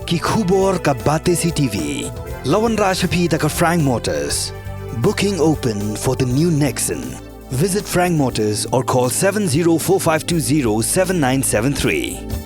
ki khubor ka bate si TV. Lawan Rashapi taka Frank Motors. Booking open for the new Nexon. Visit Frank Motors or call 7045207973.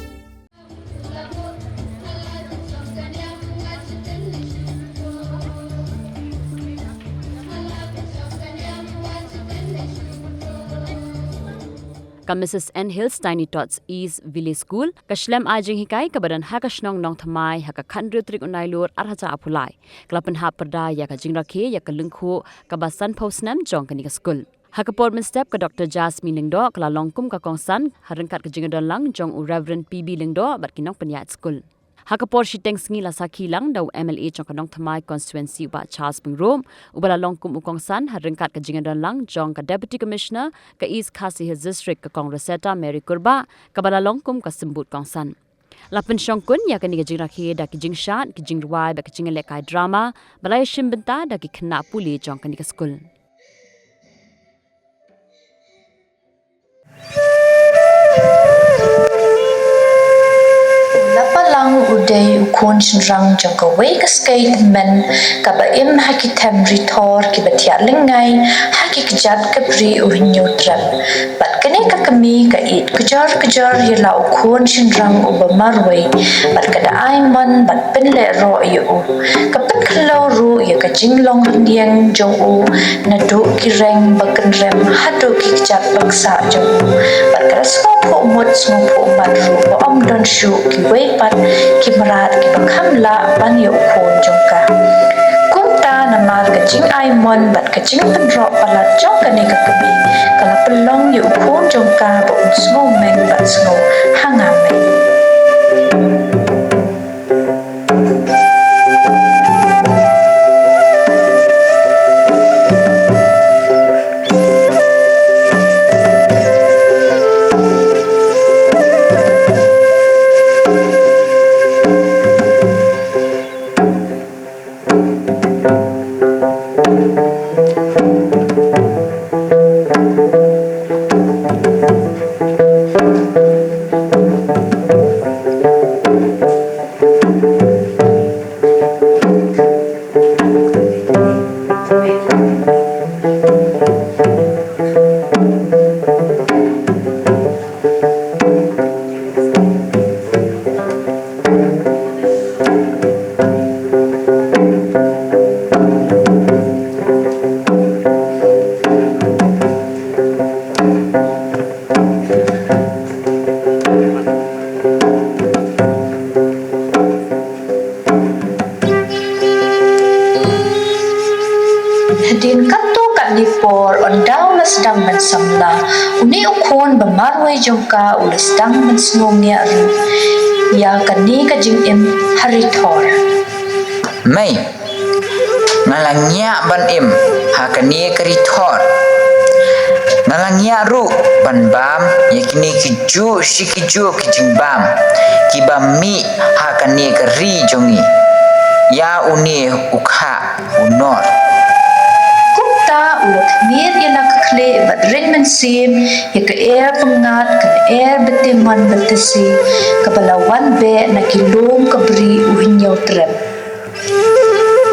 Ka Mrs. N. Hills Tiny Tots East Ville School, ka Snem Jingshakri ka badan ha ka snong nong thamai ha ka khandru trik unai lur arhacha apulai. Klapan ha perda ya ka Jingshakri ya ka lungkhu ka basan pho Snem jong ka ni ka school. Ha ka Portman step ka Dr. Jasmine Lingdo ka longkum ka kongsan harangkat ka Jingadon lang jong u Reverend PB Lingdo bat kinong panyat school. Hakapor shiteng sngi la sakhi lang daw MLA jong kanong thamai constituency ba Charles Pingrom ubala longkum ukongsan harangkat ka Jingadon lang jong ka Deputy Commissioner ka East Khasi Hills District ka Congresseta Mary Kurba ka bala longkum ka Simbut kongsan. Lapan syongkun ya ka ni ka Jingshakri da ki Jingshat ki Jingruai ba ki Jingalekai drama balai shimbenta da ki khna puli jong ka ni ka school. Uday ukun shinrang jangka wake skate men kaba im haki temri tor ki batia lingai haki kejat kabri uhinyo trap bat kene ka kami ka it kejar yela ukun shinrang ubamarwe bat kada aiman bat penle ro yu kapat khlo ru ya ka jinglong riang jong u nadu ki reng bakan rem hadu ki kejat baksa jong bat kada smopo mot smopo madru om don shu ki wei pat ki marat ki pakhamla ban yo khon jongka kumta namar ka jing ai mon bat ka jing pen ro pala jongka ne ka kabi kala pelong yo khon jongka bo sngo men bat sngo hanga men sedang mensamla uni ukon bamarway jongka ulas dang mensngomnya ru ya kani ka jingim haritor mai ngalangnya ban im hakani karitor ngalangnya ru ban bam yakini kiju sikiju kijingbam kibami hakani kari jongi ya uni ukha unor ulat mir yana kakle bat ringman sim ya ka air pengat ka air betiman betesi kabalawan be na kilom kabri uhinyaw trap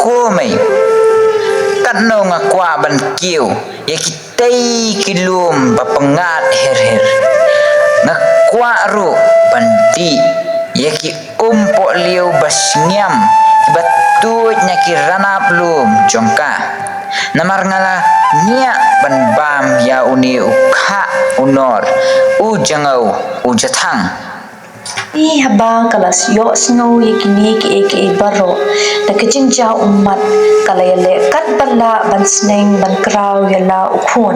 ko mai tanno nga kwa ban kiu ya kitay kilom bapengat her nga kwa ru bandi ya ki umpo liu basnyam batut nya kirana plum jongka namar ngala nia ban bam ya uni ukha unor ujangau ujathang I haba kalas yo snow yakini ki baro da kajing ja ummat kalayale kat balla ban sneng ban kraw yala ukhon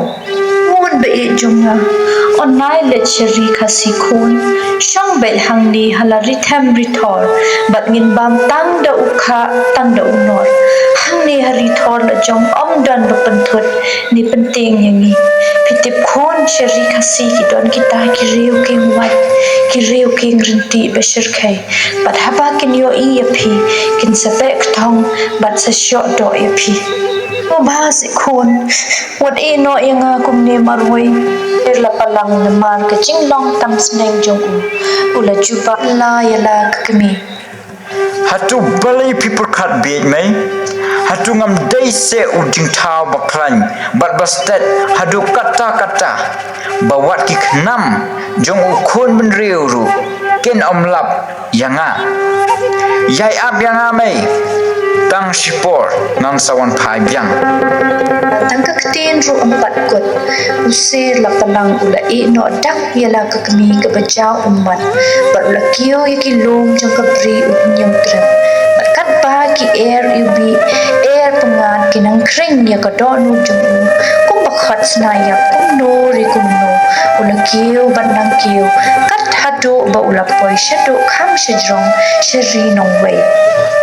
mon be jonga onai le cheri khasi khon shong bel hangni halari tham rithor bat ngin bam tang da ukha tang da unor hangni hari thor la jong om dan bapan thot ni penting yangi pitip khon cheri khasi ki don kita ki reu king wat ki reu king rinti beshir khai bat haba kin yo I yapi kin sabek thong bat sa shot do yapi o bhas khon wat e no yanga kumne marwai la palang na mar ka jinglong tam sneng jong ula juba la yala kami hatu balai people kat bit mai hatu ngam dai se ujing thau baklan bat bastet hadu kata bawat ki khnam jong ukhun ben riu ken omlap yanga yai ap yanga mai tang sipor ngang sawan phai byang tangka ketin ru empat kot usir la palang ula no dak yala ka kami ka bajau umat bar ula kio yaki lom jong ka bri unyam trem kat ba ki ubi pengat kinang kring ya ka donu jong kum bakhat snaya kum no ri kum no ula kio bandang kio kat hado ba ula poi shado kham shajrong shari nong wei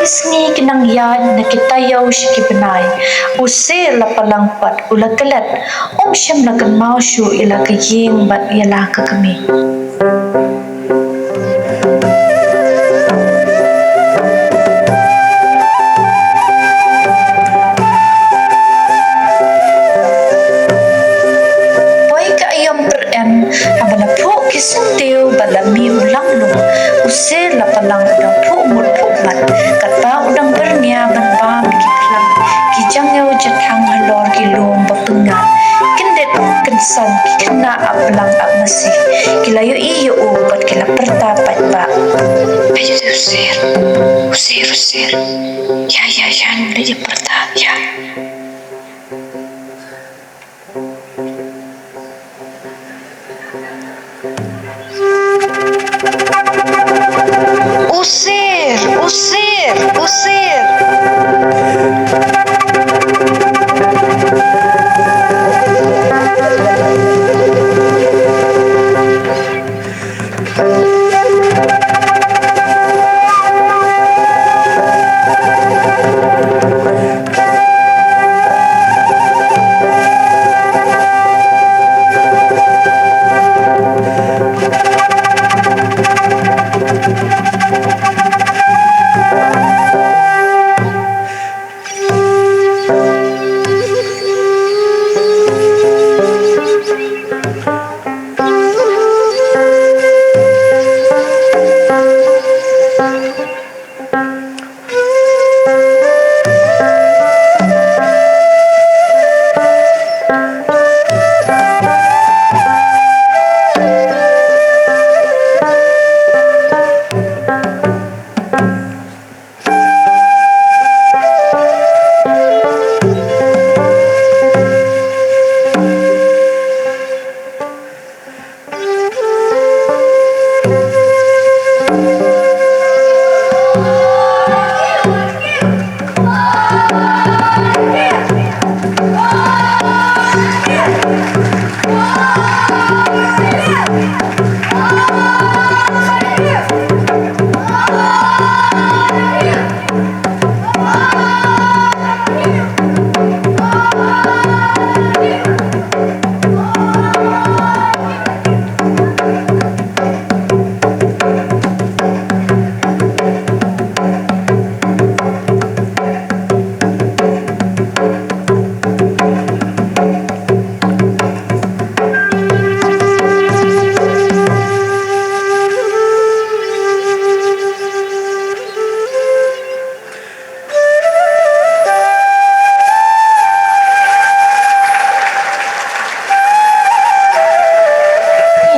isni kinang yan na kita yaw shiki benai usir la palang pat ula kelat sham na kan mau shu ila ka yeng bat yala ka kami abala phu kisintiu balami ulang lu usir la palang udang phu mut phu mat kata udang bernia ban bam ki klang ki jangyau jathang halor ki lom bapengat kendet kensan ki kena ablang abmasi kilayo iyo ubat kila perta pat ba ayo usir ya le je perta ya Usir.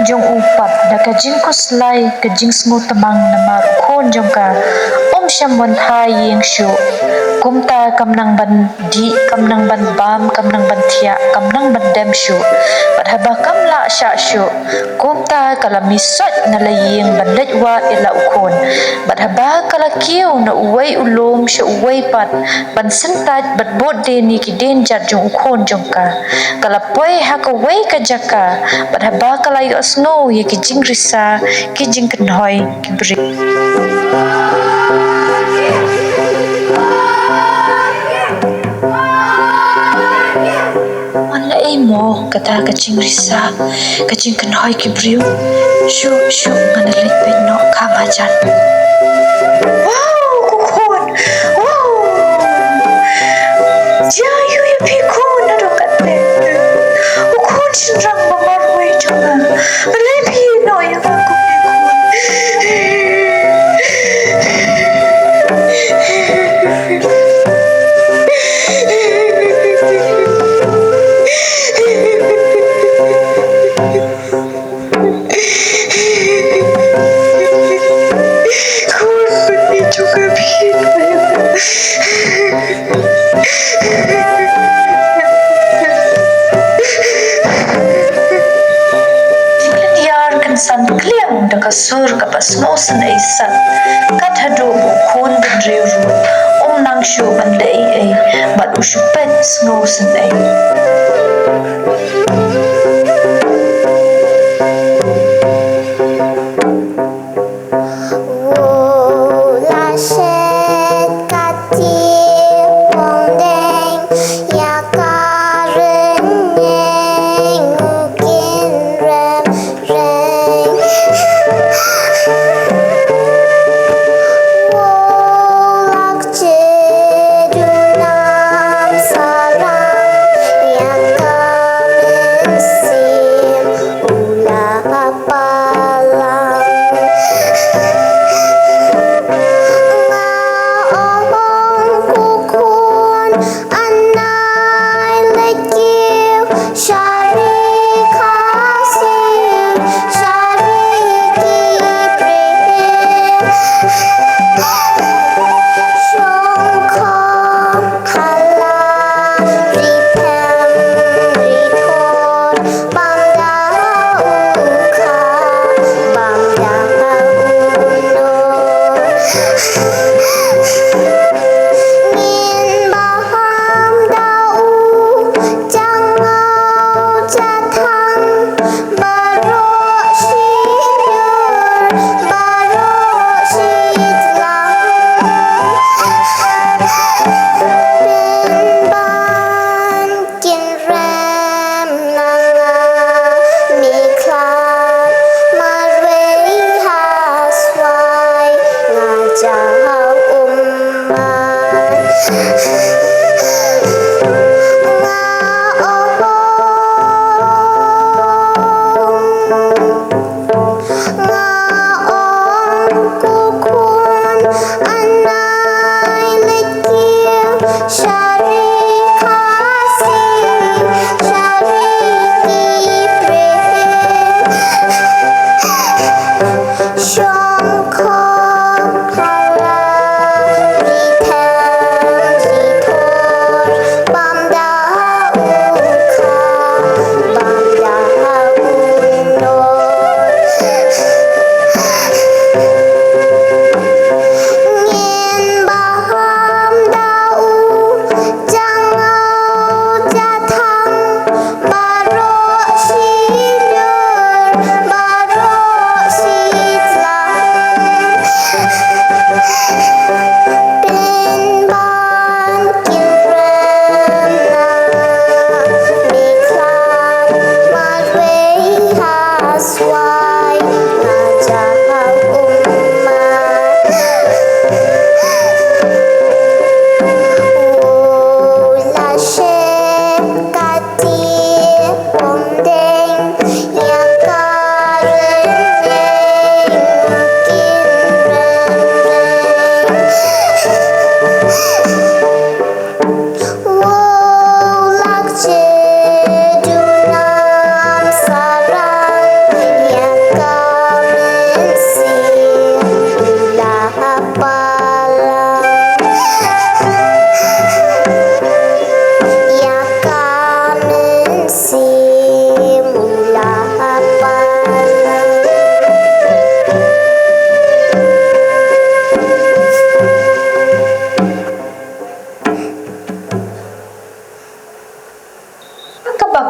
jong upat da ka jing ko slai ka jing sngu tamang na mar khon jong ka sham wan thai yeng shu kumta kamnang ban di kamnang ban bam kamnang ban thia kamnang ban dem shu padhaba kamla sha shu kumta kala misot na la yeng ban lejwa ila ukhon padhaba kala kiu na uwai ulom shu uwai pat ban sentat bat bot de ni ki den jar jong ukhon jong ka kala poi ha ka wai ka jaka padhaba kala yo snow ye ki jing risa ki jing knhoi ki bri mo kata kacing risa kacing kenhoi kibriu shu ngana lek pe no kamajan wow kukhon wow jayu ya pikun na do katte kukhon sinrang mamar wei jonga belai pi no ya aku pikun snosen ay sat kat hadu bu khon bedre ru nang shu ban le ay bat ushpet snosen ay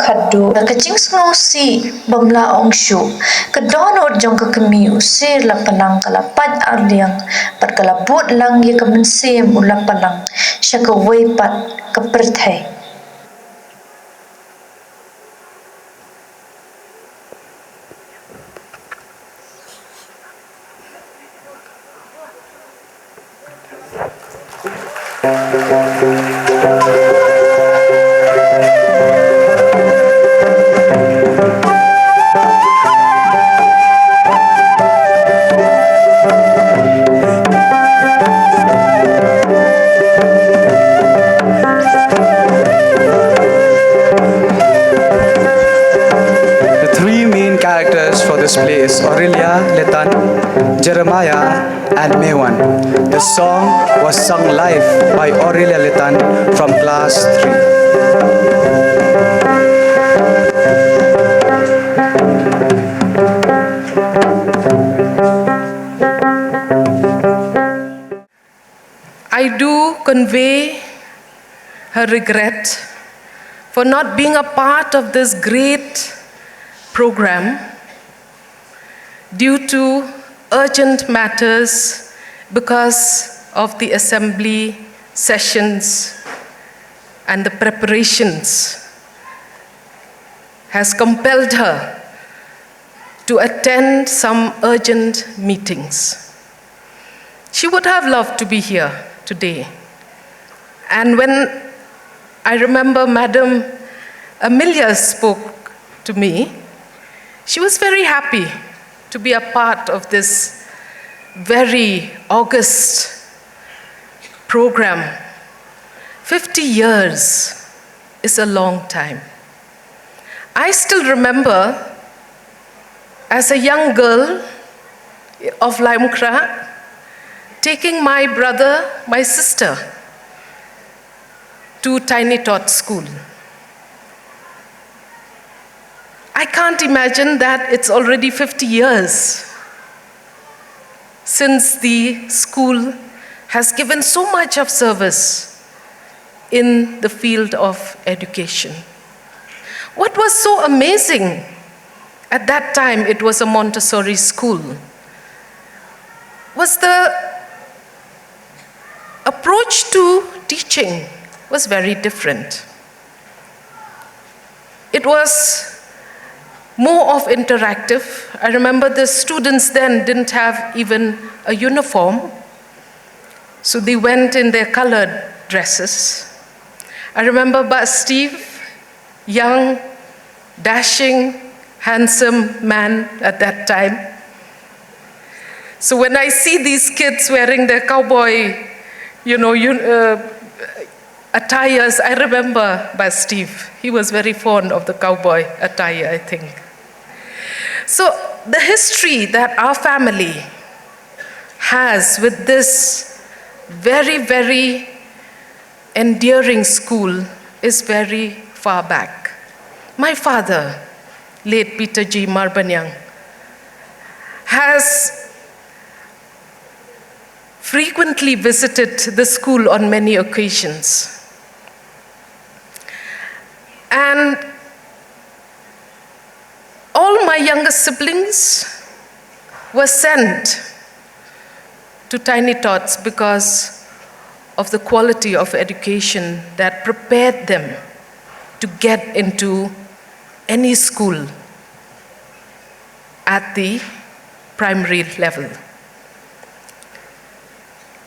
khadu ka chingsno si bamla ongshu ka donor jong ka kami usir la panang kala pat arliang pat kala bot lang ye ka mensem ula palang shaka wei pat ka perthai Place Aurelia, Letan, Jeremiah, and Mewan. The song was sung live by Aurelia Letan from class 3. I do convey her regret for not being a part of this great program due to urgent matters because of the assembly sessions and the preparations has compelled her to attend some urgent meetings. She would have loved to be here today. And when I remember Madam Amelia spoke to me, she was very happy to be a part of this very august program. 50 years is a long time. I still remember as a young girl of Laimukra, taking my brother, my sister, to Tiny Tots school. I can't imagine that it's already 50 years since the school has given so much of service in the field of education. What was so amazing, at that time it was a Montessori school, was the approach to teaching was very different. It was more of interactive. I remember the students then didn't have even a uniform, so they went in their colored dresses. I remember Steve, young, dashing, handsome man at that time. So when I see these kids wearing their cowboy, attires, I remember Steve. He was very fond of the cowboy attire, I think. So the history that our family has with this very, very endearing school is very far back. My father, late Peter G. Marbanyang, has frequently visited the school on many occasions. And all my younger siblings were sent to Tiny Tots because of the quality of education that prepared them to get into any school at the primary level.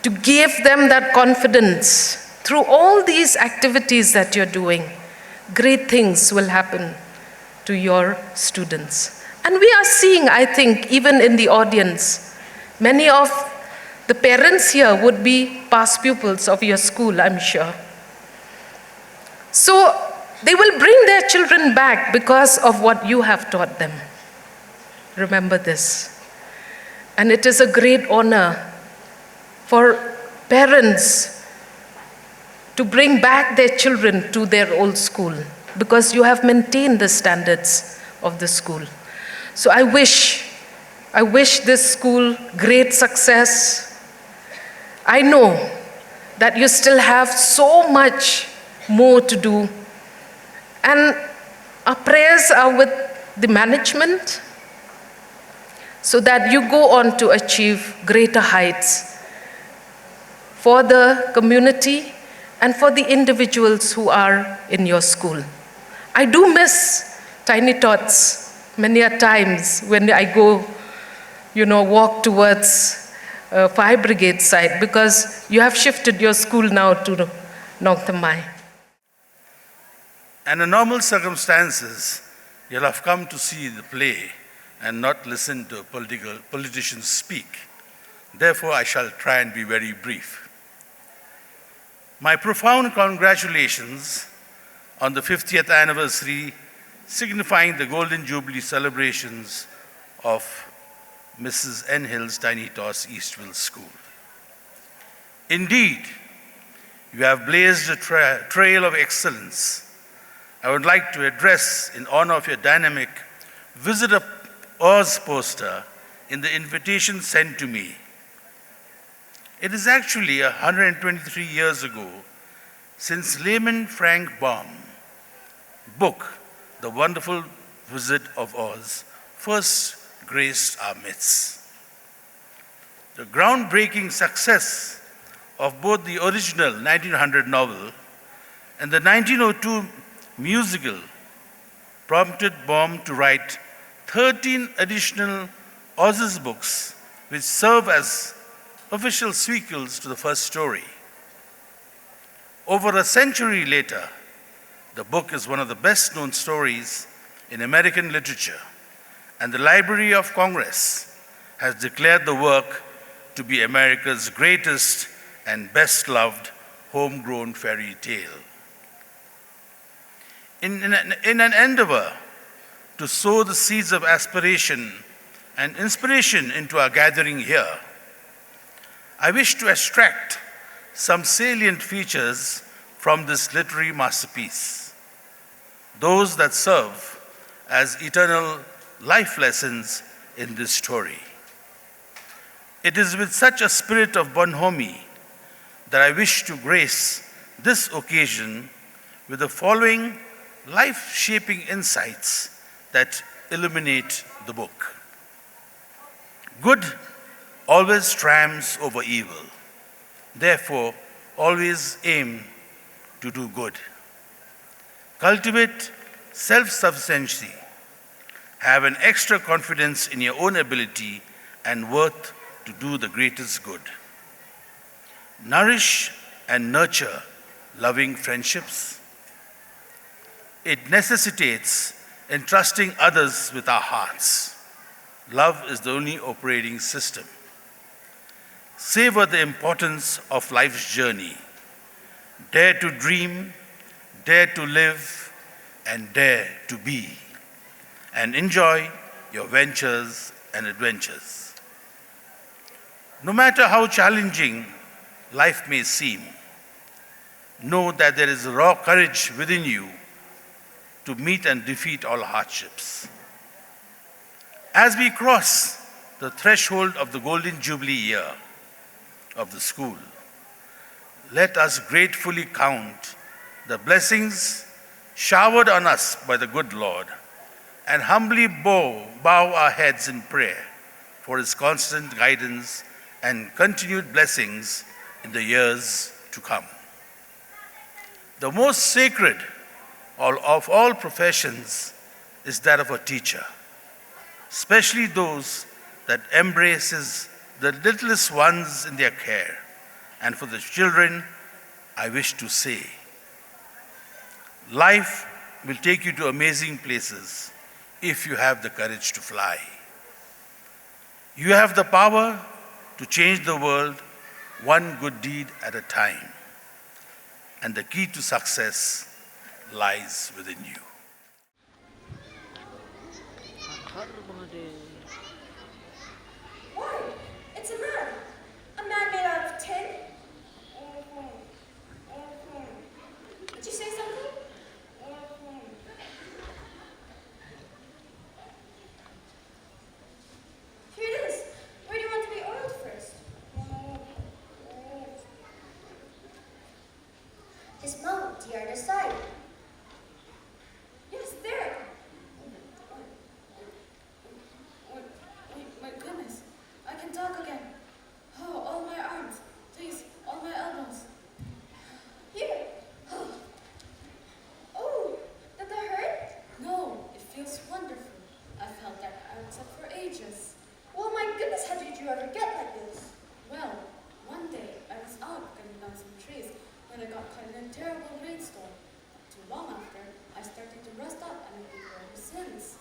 To give them that confidence through all these activities that you're doing, great things will happen to your students. And we are seeing, I think, even in the audience, many of the parents here would be past pupils of your school, I'm sure. So they will bring their children back because of what you have taught them. Remember this. And it is a great honor for parents to bring back their children to their old school because you have maintained the standards of the school. So I wish this school great success. I know that you still have so much more to do. And our prayers are with the management so that you go on to achieve greater heights for the community and for the individuals who are in your school. I do miss Tiny Tots many a times when I go, walk towards Fire Brigade side because you have shifted your school now to Nongthamai. Under normal circumstances, you'll have come to see the play and not listen to politicians speak. Therefore, I shall try and be very brief. My profound congratulations on the 50th anniversary signifying the Golden Jubilee celebrations of Mrs. N. Hill's Tiny Tots Eastville School. Indeed, you have blazed a trail of excellence. I would like to address, in honor of your dynamic Visit Oz poster in the invitation sent to me, It is actually 123 years ago since layman Frank Baum's book, The Wonderful Visit of Oz, first graced our midst. The groundbreaking success of both the original 1900 novel and the 1902 musical prompted Baum to write 13 additional Oz's books, which serve as official sequels to the first story. Over a century later, the book is one of the best-known stories in American literature, and the Library of Congress has declared the work to be America's greatest and best-loved homegrown fairy tale. In an endeavor to sow the seeds of aspiration and inspiration into our gathering here, I wish to extract some salient features from this literary masterpiece, those that serve as eternal life lessons in this story. It is with such a spirit of bonhomie that I wish to grace this occasion with the following life-shaping insights that illuminate the book. Good always triumphs over evil. Therefore, always aim to do good. Cultivate self-sufficiency. Have an extra confidence in your own ability and worth to do the greatest good. Nourish and nurture loving friendships. It necessitates entrusting others with our hearts. Love is the only operating system. Savor the importance of life's journey. Dare to dream, dare to live, and dare to be. And enjoy your ventures and adventures. No matter how challenging life may seem, know that there is raw courage within you to meet and defeat all hardships. As we cross the threshold of the Golden Jubilee year of the school, let us gratefully count the blessings showered on us by the good Lord and humbly bow our heads in prayer for His constant guidance and continued blessings in the years to come. The most sacred of all professions is that of a teacher, especially those that embraces the littlest ones in their care. And for the children, I wish to say, life will take you to amazing places if you have the courage to fly. You have the power to change the world one good deed at a time. And the key to success lies within you. Why? It's a man. A man made out of tin. Did you say something? Here it is. Where do you want to be oiled first? Just move to your other side. Yes, there. My goodness. I can talk again. Oh, all my arms. Please, all my elbows. Here. Oh, did that hurt? No, it feels wonderful. I felt that outside for ages. Well, my goodness, how did you ever get like this? Well, one day I was out cutting down some trees when I got caught in a terrible rainstorm. Not too long after, I started to rust up and I've been there ever since.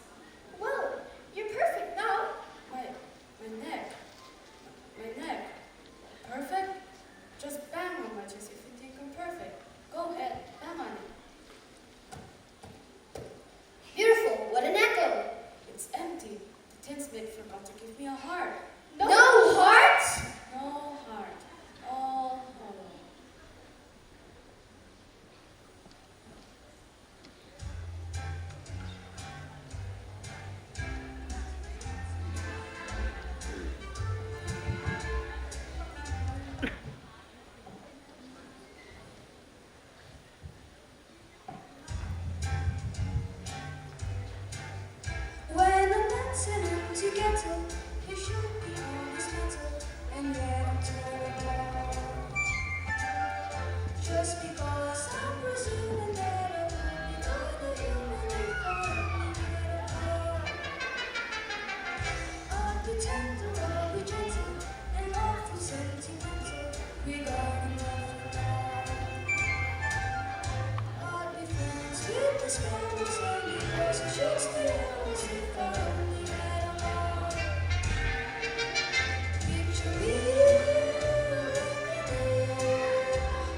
Well, you're perfect now. My neck. Perfect? Just bang on my chest if you think I'm perfect. Go ahead, bang on it. Beautiful. What an echo. It's empty. The tinsmith forgot to give me a heart. No heart? No heart. All hollow. When a man's an empty ghetto, he should be on his metal, and yet I'm torn apart. Just because I'm presuming that I will be kind of human if I only get a heart. I'll be tender, I'll be gentle, and awful sentimental regarding love and love. I'll be friends with the spells and the girls who shakes the hours if I only had a heart. Picture me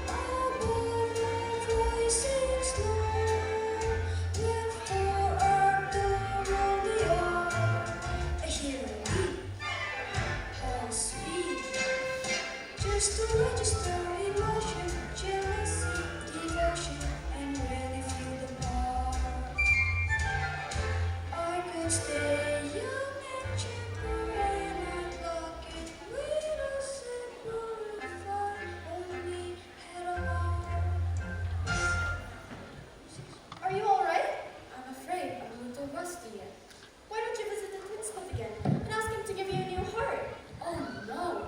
above my voice is slow, left for the Romeo. I hear a beat, how sweet, just to register emotion, jealousy, devotion, and really feel the part. I could stay young and chipper and unlock it with a simple if I only had a heart. Are you alright? I'm afraid I'm a little rusty yet. Why don't you visit the twin smith again and ask him to give you a new heart? Oh no!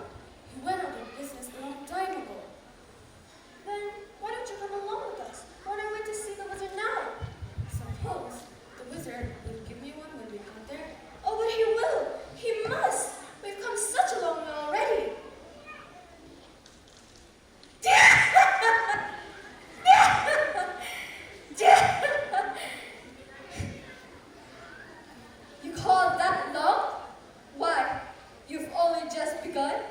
He went out of business a long time ago. Then why don't you come along with us? We're on our way to see the wizard now. Suppose the wizard will give me one when we come there. Oh, but he will. He must. We've come such a long way already. You call that long? Why? You've only just begun?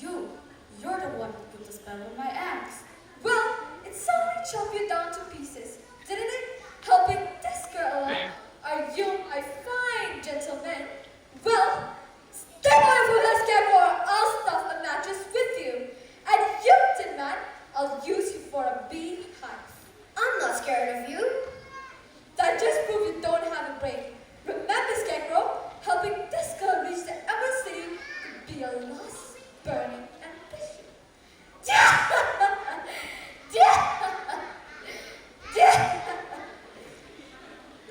You're the one who put the spell on my axe. Well, it suddenly chopped you down to pieces, didn't it? Helping this girl along. Are you a fine gentleman? Well, step away from that scarecrow or I'll stuff a mattress with you. And you, Tin Man, I'll use you for a beehive. I'm not scared of you. That just proves you don't have a brain. Remember, Scarecrow, helping this girl reach the Emerald City could be a lost, burning ambition.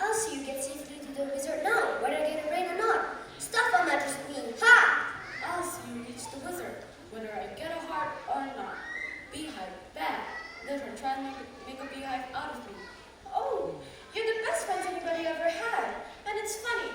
I'll see you get safely to the wizard now, whether I get a rain or not. Stuff a mattress with me. Ha! I'll see you reach the wizard, whether I get a heart or not. Beehive, bad. Let her try and make a beehive out of me. Oh, you're the best friends anybody ever had. And it's funny,